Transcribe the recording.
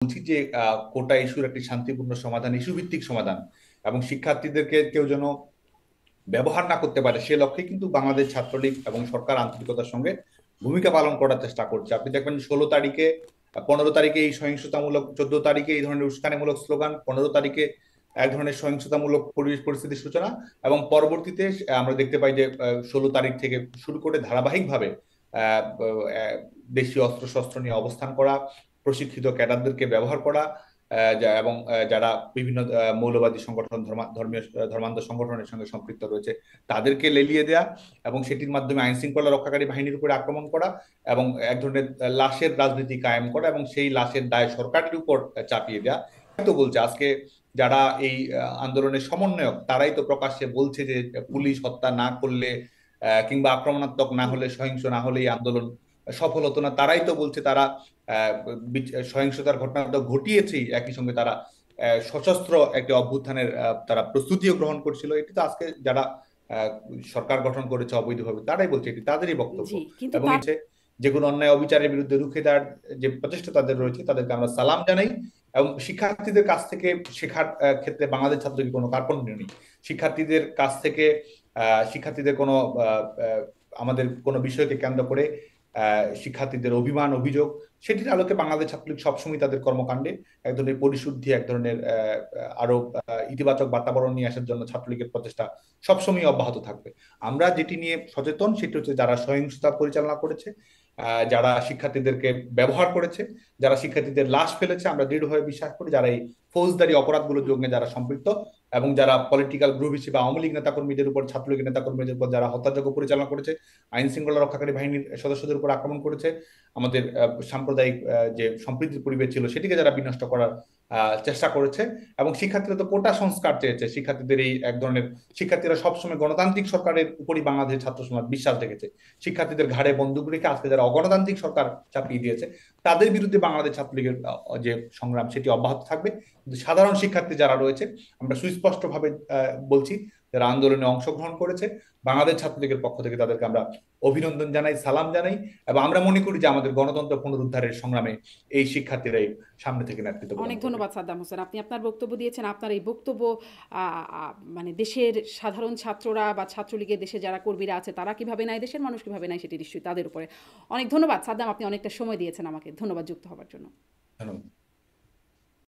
বলছি যে কোটা ইস্যুর একটি শান্তিপূর্ণ সমাধান, ইস্যু ভিত্তিক সমাধান এবং শিক্ষার্থীদেরকে কেউ যেন ব্যবহার না করতে পারে সে লক্ষ্যে কিন্তু বাংলাদেশ ছাত্রলীগ এবং সরকার আন্তরিকতার সঙ্গে ভূমিকা পালন করার চেষ্টা করছে। আপনি দেখবেন 16 তারিখে, 15 তারিখে এই সহিংসতামূলক, 14 তারিখে এই ধরনের উস্কানিমূলক স্লোগান, 15 তারিখে এক ধরনের সহিংসতামূলক পরিবেশ পরিস্থিতির সূচনা, এবং পরবর্তীতে আমরা দেখতে পাই যে 16 তারিখ থেকে শুরু করে ধারাবাহিকভাবে আহ, আহ, দেশীয় অস্ত্রশস্ত্র নিয়ে অবস্থান করা, প্রশিক্ষিত ক্যাডারদেরকে ব্যবহার করা, এবং যারা বিভিন্ন মৌলবাদী সংগঠন, ধর্মীয় ধর্মান্ধ সংগঠনের সঙ্গে সম্পৃক্ত রয়েছে তাদেরকে লেলিয়ে দেয়া, এবং সেটির মাধ্যমে আইন শৃঙ্খলা রক্ষাকারী বাহিনীর উপরে আক্রমণ করা, এবং এক ধরনের লাশের রাজনীতি কায়েম করা, এবং সেই লাশের দায় সরকারের উপর চাপিয়ে দেয়া। তো বলছে আজকে যারা এই আন্দোলনের সমন্বয়ক তারাই তো প্রকাশ্যে বলছে যে পুলিশ হত্যা না করলে কিংবা আক্রমণাত্মক না হলে, সহিংস না হলে এই আন্দোলন সফল হতো না। তারাই তো বলছে তারা আহ, সহিংসতার ঘটনা তো ঘটিয়েছেই, একই সঙ্গে তারা সশস্ত্র একটি অভ্যুত্থানের তারা প্রস্তুতিও গ্রহণ করছিল। এটি তো আজকে যারা আহ, সরকার গঠন করেছে অবৈধভাবে তারাই বলছে, এটি তাদেরই বক্তব্য। জি, কিন্তু এবং তার এসে যে কোনো অন্যায় অবিচারের বিরুদ্ধে রুখে দেওয়ার যে প্রচেষ্টা তাদের রয়েছে তাদেরকে আমরা সালাম জানাই। এবং শিক্ষার্থীদের কাছ থেকে শেখার ক্ষেত্রে বাংলাদেশ ছাত্রলীগের কোনো কার্পণ্য নেই। শিক্ষার্থীদের কাছ থেকে শিক্ষার্থীদের কোনো আমাদের কোনো বিষয়কে কেন্দ্র করে শিক্ষার্থীদের অভিমান অভিযোগ, সেটির আলোকে বাংলাদেশ ছাত্রলীগ সবসময় তাদের কর্মকাণ্ডে এক ধরনের পরিশুদ্ধি, এক ধরনের আরো ইতিবাচক বাতাবরণ নিয়ে আসার জন্য ছাত্রলীগের প্রচেষ্টা সবসময় অব্যাহত থাকবে। আমরা যেটি নিয়ে সচেতন সেটি হচ্ছে যারা সহিংসতা পরিচালনা করেছে, যারা শিক্ষার্থীদেরকে ব্যবহার করেছে, যারা শিক্ষার্থীদের লাশ ফেলেছে, আমরা দৃঢ়ভাবে বিশ্বাস করি যারা এই ফৌজদারি অপরাধগুলোর সঙ্গে যারা সম্পৃক্ত, এবং যারা পলিটিক্যাল গ্রুপ হিসেবে আওয়ামী লীগ নেতাকর্মীদের উপর, ছাত্রলীগের নেতাকর্মীদের উপর যারা হত্যাযজ্ঞ পরিচালনা করেছে, আইন শৃঙ্খলা রক্ষাকারী বাহিনীর সদস্যদের উপর আক্রমণ করেছে, আমাদের সাম্প্রদায়িক যে সম্প্রীতির পরিবেশ ছিল সেটিকে যারা বিনষ্ট করার চেষ্টা করেছে, এবং শিক্ষার্থীরা তো কোটা সংস্কার চেয়েছে। শিক্ষার্থীদের এই এক ধরনের, শিক্ষার্থীরা সবসময় গণতান্ত্রিক সরকারের উপরই বাংলাদেশ ছাত্র সমাজ বিশ্বাস রেখেছে। শিক্ষার্থীদের ঘাড়ে বন্দুক রেখে আজকে যারা অগণতান্ত্রিক সরকার চাপিয়ে দিয়েছে তাদের বিরুদ্ধে বাংলাদেশ ছাত্রলীগের যে সংগ্রাম সেটি অব্যাহত থাকবে। কিন্তু সাধারণ শিক্ষার্থী যারা রয়েছে, আমরা সুস্পষ্টভাবে বলছি, যারা আন্দোলনে অংশগ্রহণ করেছে, বাংলাদেশ ছাত্রলীগের পক্ষ থেকে তাদেরকে আমরা অভিনন্দন জানাই, সালাম জানাই, এবং আমরা মনে করি যে আমাদের গণতন্ত্র পুনরুদ্ধারের সংগ্রামে এই শিক্ষার্থীরাই সামনে থেকে নেতৃত্ব প্রদান অনেক করবে। ধন্যবাদ সাদ্দাম হোসেন, আপনি আপনার বক্তব্য দিয়েছেন। আপনার এই বক্তব্য মানে দেশের সাধারণ ছাত্ররা বা ছাত্রলীগের দেশে যারা কর্মীরা আছে তারা কিভাবে নেয়, দেশের মানুষ কিভাবে নেয়, সেটি নিশ্চয়ই তাদের উপরে। অনেক ধন্যবাদ সাদ্দাম, আপনি অনেকটা সময় দিয়েছেন আমাকে। ধন্যবাদ যুক্ত হওয়ার জন্য। ধন্যবাদ।